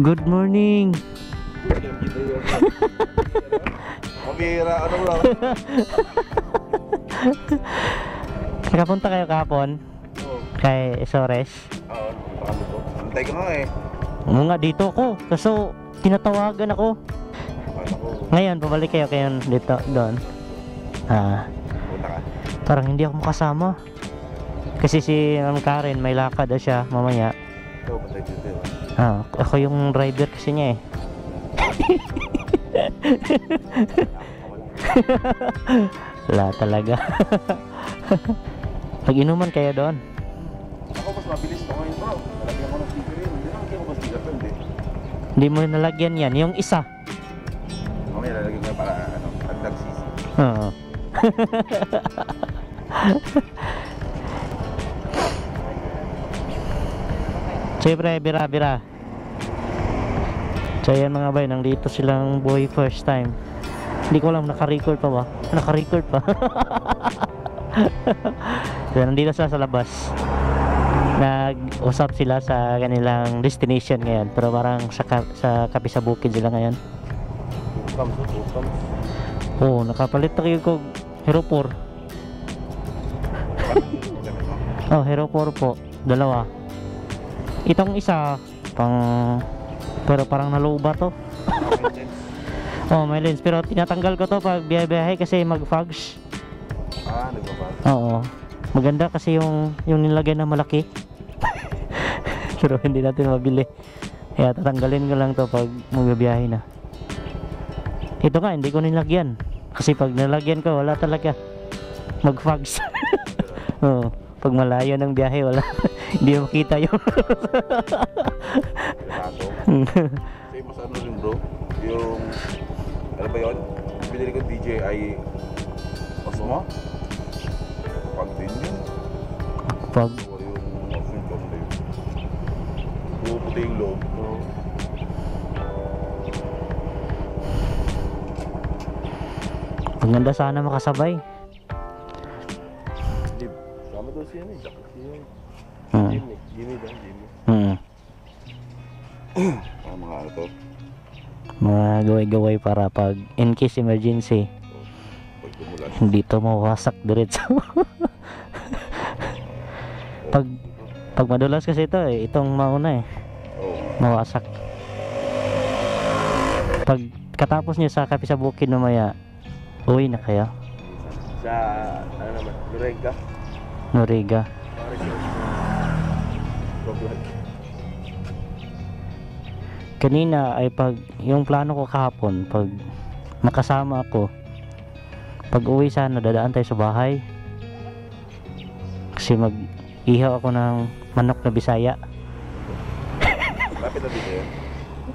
Good morning. Mabira, ano lang. Nakapunta kayo kahapon? Oo. Kay Sores? Oo, ano po? Antay ko nga eh. Oo nga, dito ako. Kaso, tinatawagan ako. Ano ko, Ngayon, pabalik kayo dito, doon. punta ka. Parang hindi ako makasama. Kasi si Ma'am Karen, may lakad na siya mamaya. Ikaw, patay dito. Ako yung driver kasi niya eh. Wala talaga. Pag-inuman kayo doon. Ako mas mabilis na ngayon bro. Nalagyan ko ng sticker yun. Hindi naman kayo ko ba sticker to, hindi? Hindi mo nalagyan yan. Yung isa. Mamaya lalagyan ko para ano, nagtagsisi. Oo. Siyempre, bira-bira. So yan mga bay, nandito silang boy first time. Hindi ko alam, naka-record pa ba? Naka-record pa. So nandito sila sa labas. Nag-usap sila sa kanilang destination ngayon. Pero parang sa Kapisa Bukid sila ngayon. Oo, nakapalit na kayo kong Hero 4. Oh, Hero 4 po. Dalawa. Itong isa, pero parang naluba to. Oh, may lens. Pero tinatanggal ko to pag biyahe kasi mag-fogs. Nagbabag. Oo. Maganda kasi yung nilagay na malaki. Pero hindi natin mabili. Kaya tatanggalin ko lang to pag magbibiyahe na. Ito nga, hindi ko nilagyan. Kasi pag nilagyan ko, wala talaga. Mag-fogs. Oo. Pag malayo ng biyahe, wala. Hindi mo makita yung Kasi mas ano rin bro, yung ano ba yun? Binili ko DJI Osmo. Pag din yun. pag O yung Osmo ko na yun. Puputi yung loob. maganda sana makasabay. Sama daw siya eh. Jimmy ba? Mga ano to? Mga gaway-gaway para pag in case emergency, Pag tumulan. hindi to mawasak diretso. pag madulas kasi ito eh, itong mauna eh, Oo. mawasak. Pag katapos nyo sa Kapisa Bukid mamaya, uwi na kayo. Sa ano naman? Lurega? Noriga. Kanina ay pag yung plano ko kahapon, pag makasama ako, pag uwi sana dadaan tayo sa bahay kasi mag ihaw ako ng manok na Bisaya. Lapit na dito yun.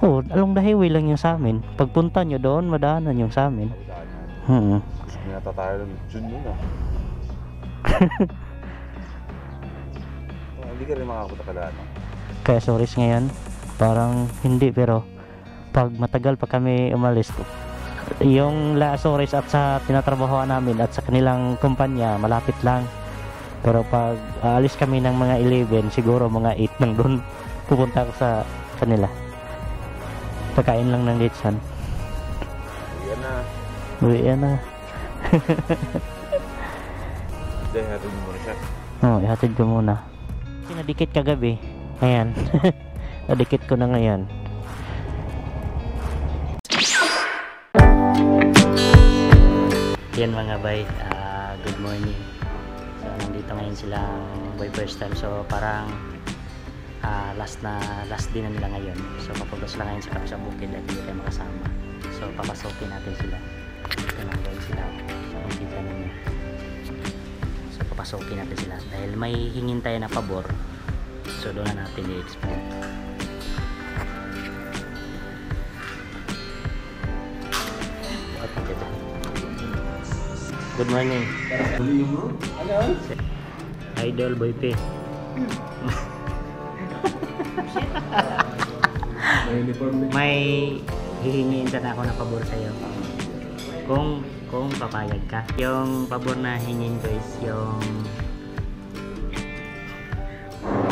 Oh, along the highway lang yung sa amin. Pagpunta nyo doon, madaanan yung sa amin. Gusto nyo nata tayo ng June yun ah. Hindi ka rin makapunta ka lahat. Kaya Sores ngayon, parang hindi, pero pag matagal pa kami umalis, yung La Sores at sa tinatrabahoan namin at sa kanilang kumpanya, malapit lang. Pero pag aalis kami ng mga 11, siguro mga 8 nang doon pupunta ako sa kanila. Pagkain lang ng litsan. Yan na. Uwi yan na. Dahil hatid mo na siya. Oh, ihatid ko muna. Kasi nadikit kagabi. Ayan. Nadikit ko na ngayon. Yan mga bay, good morning. So nandito ngayon silang boy first time. So parang last din na nila ngayon. So papunta sila ngayon sa Kapisa Bukid at hindi tayo makasama. So papasukin natin sila. Ito lang guys sila. So nakikita ninyo. So papasukin natin sila dahil may hingin tayo na pabor. So doon na natin i-explain. Good morning. Idol Boy P. May hihingin sana ako na pabor sa iyo. Kung papayag ka. Yung pabor na hingin ko is yung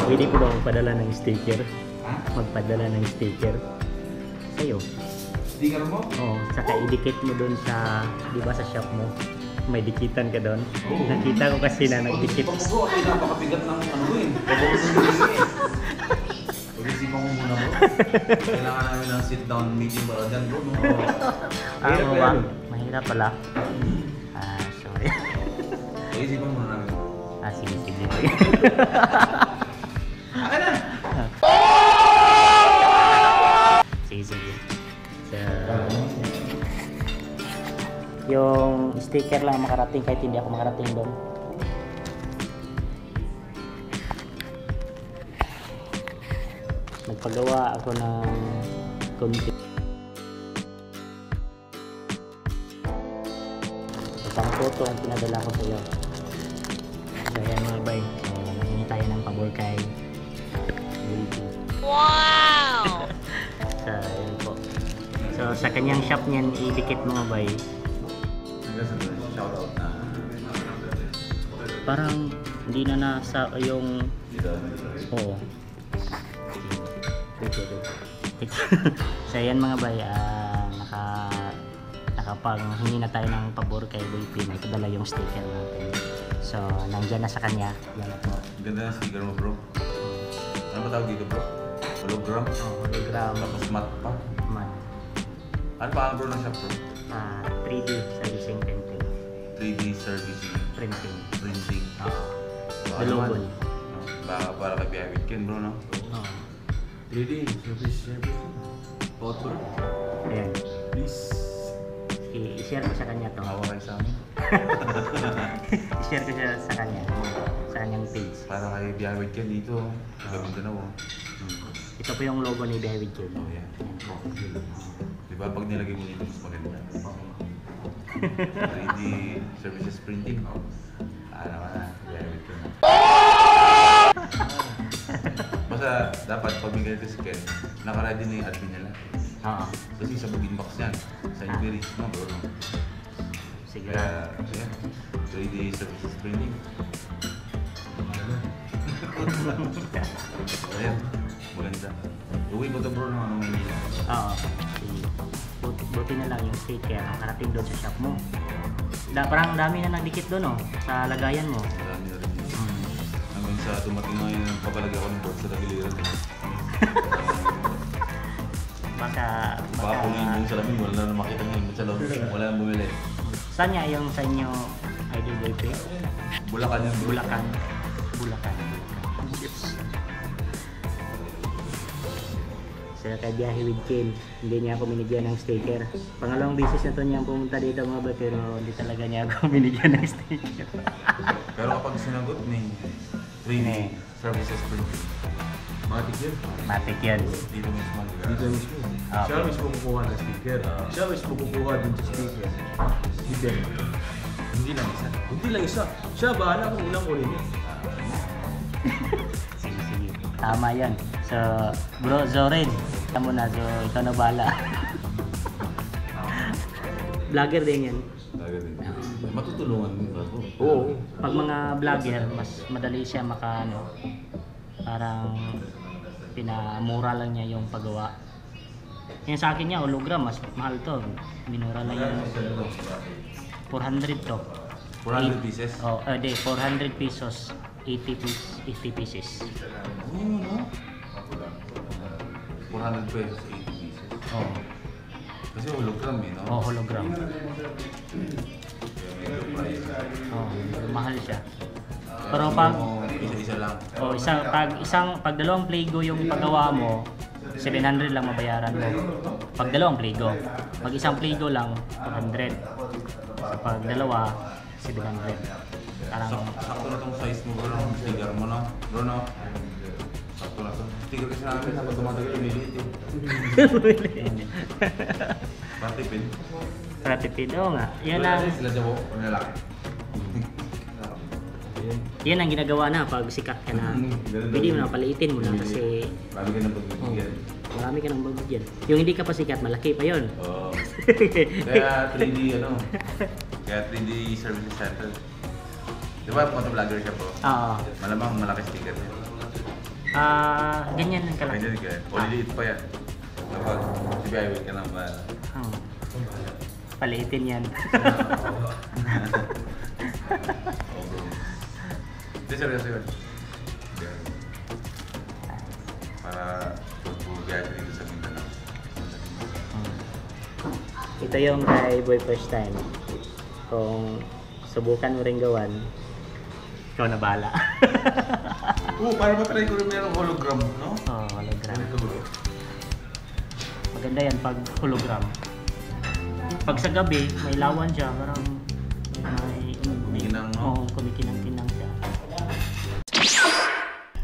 pwede ko ba magpadala ng sticker? Magpadala ng sticker sa'yo. Sticker mo? Oo, saka idikit mo doon sa, di ba sa shop mo, may dikitan ka doon. Oo. Nakita ko kasi na nagdikit. Bro, ay napakabigat ng ano eh. Pag-isipan mo muna bro. Kailangan namin ng sit-down meeting para dyan bro. No? Oo ba? Mahirap pala. Sorry. Pag-isipan muna namin. Sige. Akin na! Sige. So, yung sticker lang makarating kahit hindi ako makarating doon. Nagpagawa ako ng konti. Isang photo ang pinadala ko sa iyo. So yan mga bay. So nangingi tayo ng pabor kay Wilby. Wow! So yun po. So sa kanyang shop niyan idikit mga bay. Shoutout na. Parang hindi na nasa yung oo. So yan mga bay, nakapanghingi na tayo ng pabor kay Boy P. May padala yung sticker natin. So nandyan na sa kanya. Yan na po. Ganda ng sticker mo bro. Ano ba tawag dito bro? Hologram? Hologram. Tapos matte pa. Man. Ano pa bro ng shop bro? 3D servicing printing. 3D servicing. Printing. Printing. Dalogon. Baka para kay Biyahe Weekend bro no? 3D, service, photo, Ayan. please. I-share ko sa kanya to. Hawa kayo sa amin. I-share ko siya sa kanya. Sa kanyang page. Para kay Biyahe Weekend dito. Sa Mindanao. Ito po yung logo ni Behavior June. Oh yeah. Diba pag nilagay mo dito mas maganda. 3D services printing. Naman na. Biyahe Weekend. Basta dapat pag may ganito si Ken, naka-ready na yung admin nila. Oo. Kasi sa book-inbox yan. Sa inquiries mo bro. Sige. Kaya, yan. 3D services printing. Ayan, maganda. Uwi ko to bro ng anong Manila. Oo. Sige. Buti na lang yung sticker nakarating doon sa shop mo. Parang dami na nagdikit doon sa lagayan mo. Marami na rin yun. Hanggang sa dumating nga yun, papalagay ako ng board sa tagiliran. Baka Baka kung yung buong salamin, wala na makita ngayon. Sa loob, wala nang bumili. saan niya yung sa inyo Idol Boy P? Bulacan yan bro. Bulacan. So kay Biyahe with Ken, hindi niya ako binigyan ng sticker. Pangalawang beses na to niya pumunta dito mga ba, pero hindi talaga niya ako binigyan ng sticker. Pero kapag sinagot ni 3D services printing, Matik yun. Matik yan. dito mismo. Dito mismo. Siya mismo kukuha ng sticker. Siya mismo kukuha din sa sticker. Hindi lang isa. Siya bahala kung ilang kunin niya. Sige. Tama yan. So, bro, Zorin, tama na. So, ikaw na bahala. Vlogger din yan. Matutulungan mo bro. Oo. Pag mga vlogger, mas madali siya parang pinamura lang niya yung paggawa. Yung sa akin niya, hologram, mas mahal to. Minura lang yung 400 to. 400 pieces? Oh, 400 pesos. 80 pieces. Oo, no? 400 pesos, 80 pieces. Oh, Kasi hologram no? hologram. Kaya medyo price. Oh, mahal siya. Pero pag Isa-isa lang. pag dalawang Playgo yung paggawa mo, 700 lang mabayaran mo. Pag dalawang Playgo. Pag isang Playgo lang, 400. So, pag dalawa, 700. Parang Sakto na tong size mo bro, ng sticker mo no? Bro no? Sakto na to. Sticker kasi namin habang tumatagal lumiliit eh. Party pin. pratipid. Oo nga. Sila dyan po, kung lalaki. Yan ang ginagawa na pag sikat ka na. Pwede mo na paliitin mo na kasi Marami ka ng pagbibigyan. marami ka ng babagyan. Yung hindi ka pa sikat, malaki pa yon. Oo. Kaya 3D Kaya 3D services center. Di ba motovlogger ka bro? Oo. Malamang malaki sticker niya. Ganyan lang kalaki. Ganyan ka. O liliit pa yan. Kapag si Bible ka lang ba? Hmm. Palitin yan. Oo bro. Hindi, seryoso yun. Yan. Para pagbubiyahe dito sa Mindanao. Ito yung kay Boy first time. Kung subukan mo rin gawan, ikaw na bala. Para matry ko rin merong hologram, no? Oh, hologram. Ito bro. Maganda yan pag hologram. Pag sa gabi, may lawan siya, parang may Kumikinang, no? Oo, kumikinang-kinang siya.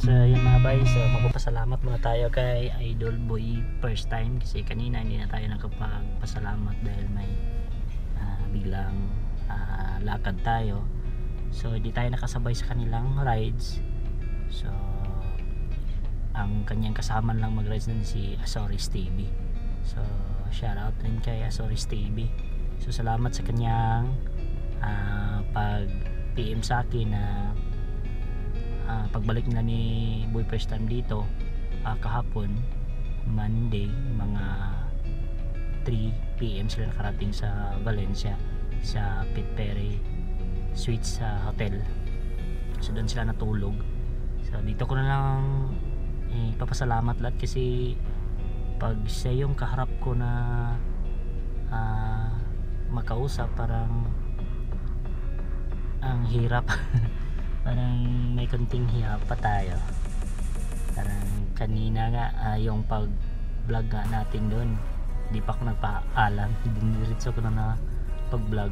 So yun mga bay, so magpapasalamat muna tayo kay Idol Boy first time kasi kanina hindi na tayo nakapagpasalamat dahil may biglang lakad tayo. So hindi tayo nakasabay sa kanilang rides. So ang kanyang kasama lang mag-rides na si Azores TV. So shout out rin kay Azores TV. So salamat sa kanyang pag PM sa akin na pagbalik nila ni Boy first time dito kahapon Monday mga 3 PM sila nakarating sa Valencia sa Pit Perry Suites sa hotel. So doon sila natulog. So dito ko na lang ipapasalamat lahat kasi pag siya yung kaharap ko na makausap parang ang hirap. Parang may konting hirap pa tayo. Parang kanina nga yung pag vlog nga natin doon hindi pa ako nagpaalam, diniritso ko na pag vlog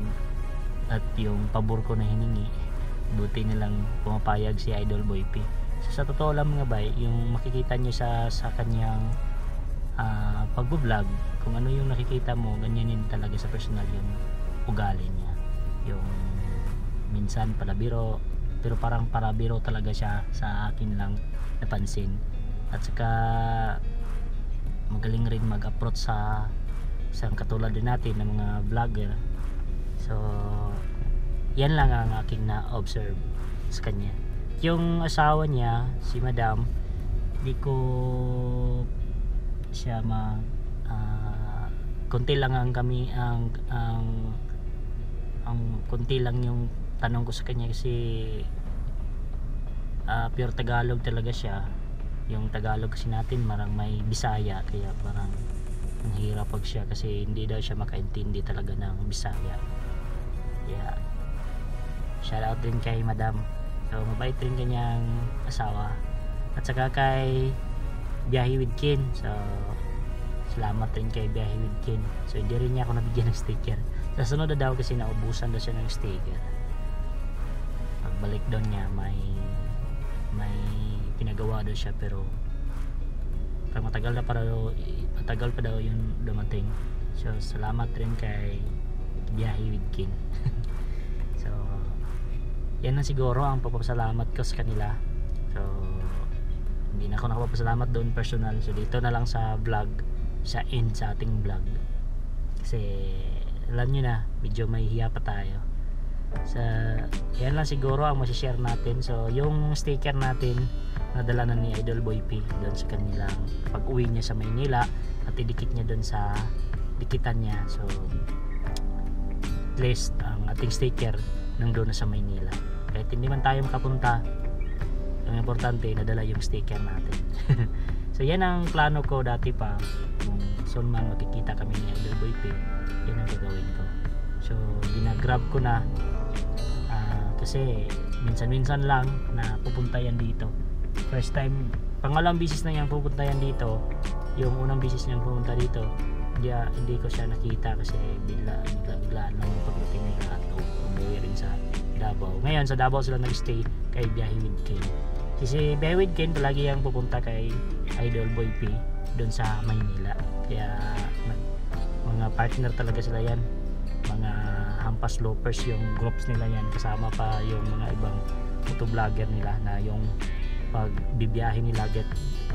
at yung pabor ko na hiningi buti nilang pumapayag si Idol Boy P. So sa totoo lang mga bay, yung makikita nyo sa kanyang pag-vlog, kung ano yung nakikita mo, ganyan yun talaga sa personal yung ugali niya. Yung minsan palabiro, pero parang parabiro talaga siya sa akin lang napansin. At saka magaling rin mag-approach sa katulad din natin ng mga vlogger. So yan lang ang aking na-observe sa kanya. Yung asawa niya, si Madam, di ko siya konti lang ang kami ang konti lang yung tanong ko sa kanya kasi pure Tagalog talaga siya. Yung Tagalog kasi natin marang may Bisaya kaya parang ang hirap pag siya kasi hindi daw siya makaintindi talaga ng Bisaya. Yeah. Shout out din kay Madam. So mabait rin kanyang asawa. At saka kay Biyahe with Kin. So salamat rin kay Biyahe with Kin. So hindi rin niya ako nabigyan ng sticker. Sa sunod na daw kasi naubusan daw siya ng sticker. Pagbalik doon niya may pinagawa daw siya pero parang matagal pa daw yung dumating. So salamat rin kay Biyahe with Kin. So yan na siguro ang pagpapasalamat ko sa kanila. So hindi na ako nakapapasalamat doon personal. So dito na lang sa vlog, sa end sa ating vlog kasi alam nyo na medyo may hiya pa tayo. So yan lang siguro ang masishare natin. So yung sticker natin nadala na ni Idol Boy P doon sa kanilang pag uwi niya sa Maynila at idikit niya doon sa dikitan niya. So at least ang ating sticker nandun na sa Maynila. Kahit hindi man tayo makapunta, ang importante nadala yung sticker natin. So yan ang plano ko dati pa, kung soon man makikita kami ni Idol Boy P, yan ang gagawin ko. So ginagrab ko na kasi minsan-minsan lang na pupunta yan dito. First time, pangalawang bisis na yan pupunta yan dito. Yung unang bisis niyang pupunta dito, hindi ko siya nakita kasi biglaan lang yung pagdating nila at umuwi rin sa Davao. Ngayon sa Davao sila nag-stay kay Biyahe with Ken. Si Biyahe with Ken palagi yung pupunta kay Idol Boy P doon sa Maynila. Kaya mga partner talaga sila yan. Mga hampas lopers yung groups nila yan, kasama pa yung mga ibang motovlogger nila na yung pag bibiyahe nila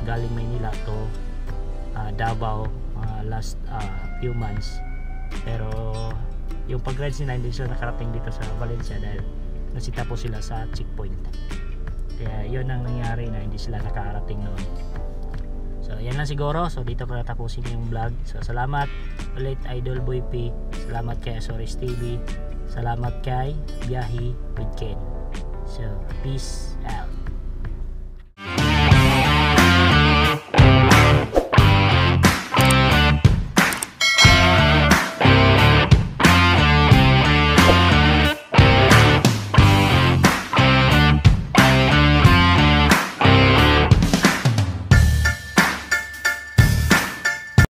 galing Maynila to Davao last few months, pero yung pag-rides nila hindi sila nakarating dito sa Valencia dahil nasita po sila sa checkpoint. Kaya yun ang nangyari na hindi sila nakarating noon. So yan lang siguro. So dito ko natapusin yung vlog. So salamat ulit Idol Boy P. Salamat kay Azores TV. Salamat kay Biyahe with Ken. So peace out.